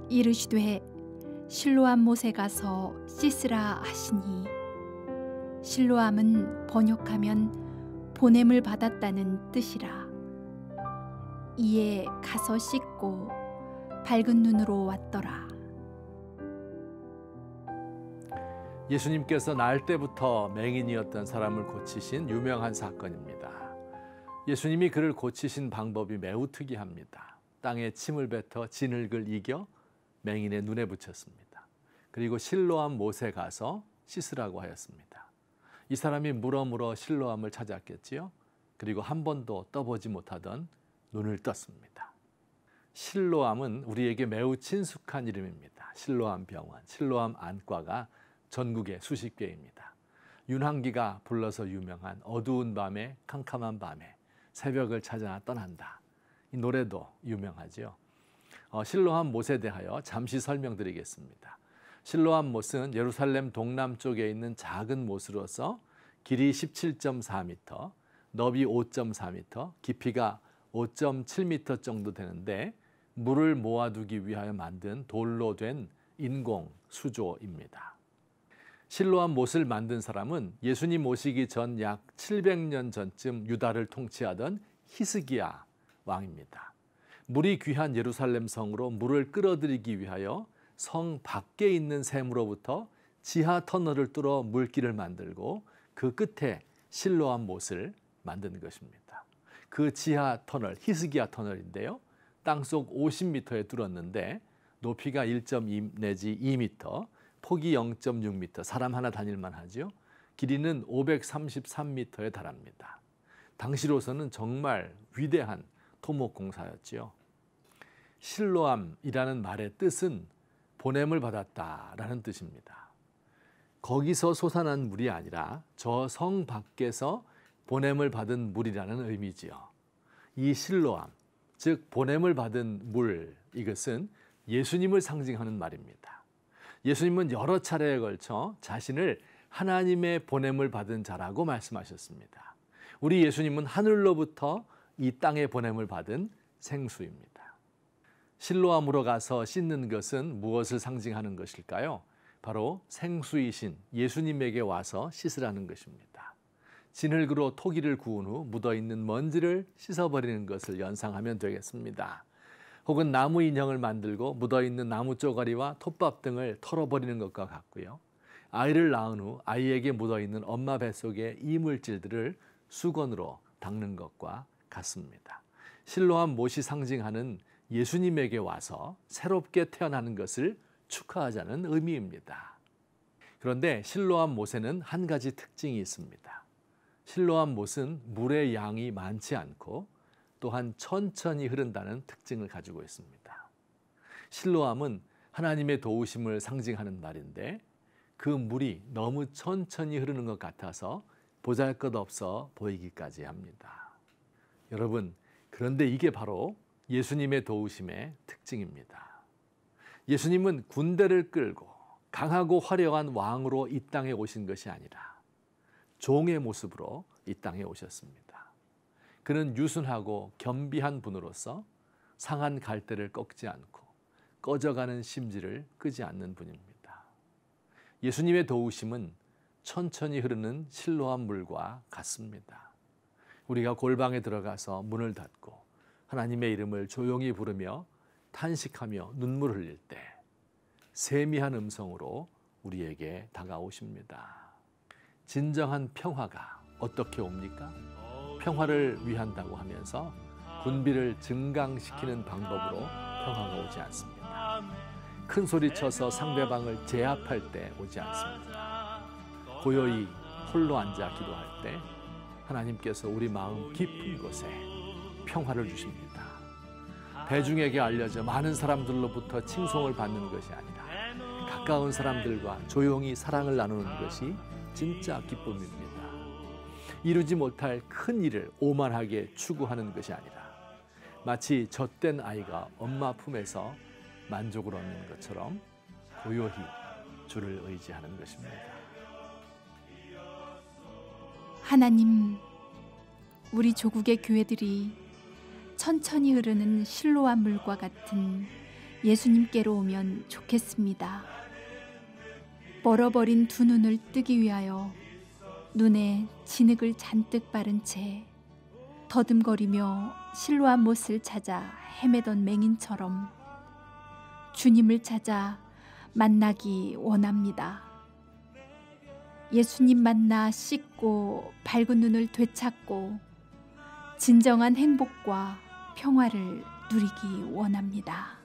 이르시되 실로암 못에 가서 씻으라 하시니, 실로암은 번역하면 보냄을 받았다는 뜻이라. 이에 가서 씻고 밝은 눈으로 왔더라. 예수님께서 날 때부터 맹인이었던 사람을 고치신 유명한 사건입니다. 예수님이 그를 고치신 방법이 매우 특이합니다. 땅에 침을 뱉어 진흙을 이겨 맹인의 눈에 붙였습니다. 그리고 실로암 못에 가서 씻으라고 하였습니다. 이 사람이 물어 실로암을 찾았겠지요. 그리고 한 번도 떠보지 못하던 눈을 떴습니다. 실로암은 우리에게 매우 친숙한 이름입니다. 실로암 병원, 실로암 안과가 전국에 수십 개입니다. 윤항기가 불러서 유명한 어두운 밤에 캄캄한 밤에 새벽을 찾아 떠난다. 이 노래도 유명하지요. 실로암 못에 대하여 잠시 설명드리겠습니다. 실로암 못은 예루살렘 동남쪽에 있는 작은 못으로서 길이 17.4m, 너비 5.4m, 깊이가 5.7m 정도 되는데 물을 모아두기 위하여 만든 돌로 된 인공 수조입니다. 실로암 못을 만든 사람은 예수님 오시기 전 약 700년 전쯤 유다를 통치하던 히스기야 왕입니다. 물이 귀한 예루살렘 성으로 물을 끌어들이기 위하여 성 밖에 있는 샘으로부터 지하 터널을 뚫어 물길을 만들고 그 끝에 실로암 못을 만든 것입니다. 그 지하 터널, 히스기야 터널인데요. 땅속 50m에 뚫었는데 높이가 1.2 내지 2m, 폭이 0.6m, 사람 하나 다닐만 하죠. 길이는 533m에 달합니다. 당시로서는 정말 위대한 토목공사였지요. 실로암이라는 말의 뜻은 보냄을 받았다라는 뜻입니다. 거기서 솟아난 물이 아니라 저 성 밖에서 보냄을 받은 물이라는 의미지요. 이 실로암, 즉 보냄을 받은 물, 이것은 예수님을 상징하는 말입니다. 예수님은 여러 차례에 걸쳐 자신을 하나님의 보냄을 받은 자라고 말씀하셨습니다. 우리 예수님은 하늘로부터 이 땅에 보냄을 받은 생수입니다. 실로암으로 가서 씻는 것은 무엇을 상징하는 것일까요? 바로 생수이신 예수님에게 와서 씻으라는 것입니다. 진흙으로 토기를 구운 후 묻어있는 먼지를 씻어버리는 것을 연상하면 되겠습니다. 혹은 나무 인형을 만들고 묻어있는 나무 쪼가리와 톱밥 등을 털어버리는 것과 같고요. 아이를 낳은 후 아이에게 묻어있는 엄마 뱃속의 이물질들을 수건으로 닦는 것과 같습니다. 실로암 못이 상징하는 예수님에게 와서 새롭게 태어나는 것을 축하하자는 의미입니다. 그런데 실로암 못에는 한 가지 특징이 있습니다. 실로암 못은 물의 양이 많지 않고 또한 천천히 흐른다는 특징을 가지고 있습니다. 실로암은 하나님의 도우심을 상징하는 말인데 그 물이 너무 천천히 흐르는 것 같아서 보잘것없어 보이기까지 합니다. 여러분, 그런데 이게 바로 예수님의 도우심의 특징입니다. 예수님은 군대를 끌고 강하고 화려한 왕으로 이 땅에 오신 것이 아니라 종의 모습으로 이 땅에 오셨습니다. 그는 유순하고 겸비한 분으로서 상한 갈대를 꺾지 않고 꺼져가는 심지를 끄지 않는 분입니다. 예수님의 도우심은 천천히 흐르는 실로암 물과 같습니다. 우리가 골방에 들어가서 문을 닫고 하나님의 이름을 조용히 부르며 탄식하며 눈물 흘릴 때 세미한 음성으로 우리에게 다가오십니다. 진정한 평화가 어떻게 옵니까? 평화를 위한다고 하면서 군비를 증강시키는 방법으로 평화가 오지 않습니다. 큰 소리 쳐서 상대방을 제압할 때 오지 않습니다. 고요히 홀로 앉아 기도할 때 하나님께서 우리 마음 깊은 곳에 평화를 주십니다. 대중에게 알려져 많은 사람들로부터 칭송을 받는 것이 아니라 가까운 사람들과 조용히 사랑을 나누는 것이 진짜 기쁨입니다. 이루지 못할 큰 일을 오만하게 추구하는 것이 아니라 마치 젖된 아이가 엄마 품에서 만족을 얻는 것처럼 고요히 주를 의지하는 것입니다. 하나님, 우리 조국의 교회들이 천천히 흐르는 실로암 물과 같은 예수님께로 오면 좋겠습니다. 멀어버린 두 눈을 뜨기 위하여 눈에 진흙을 잔뜩 바른 채 더듬거리며 실로암 못을 찾아 헤매던 맹인처럼 주님을 찾아 만나기 원합니다. 예수님 만나 씻고 밝은 눈을 되찾고 진정한 행복과 평화를 누리기 원합니다.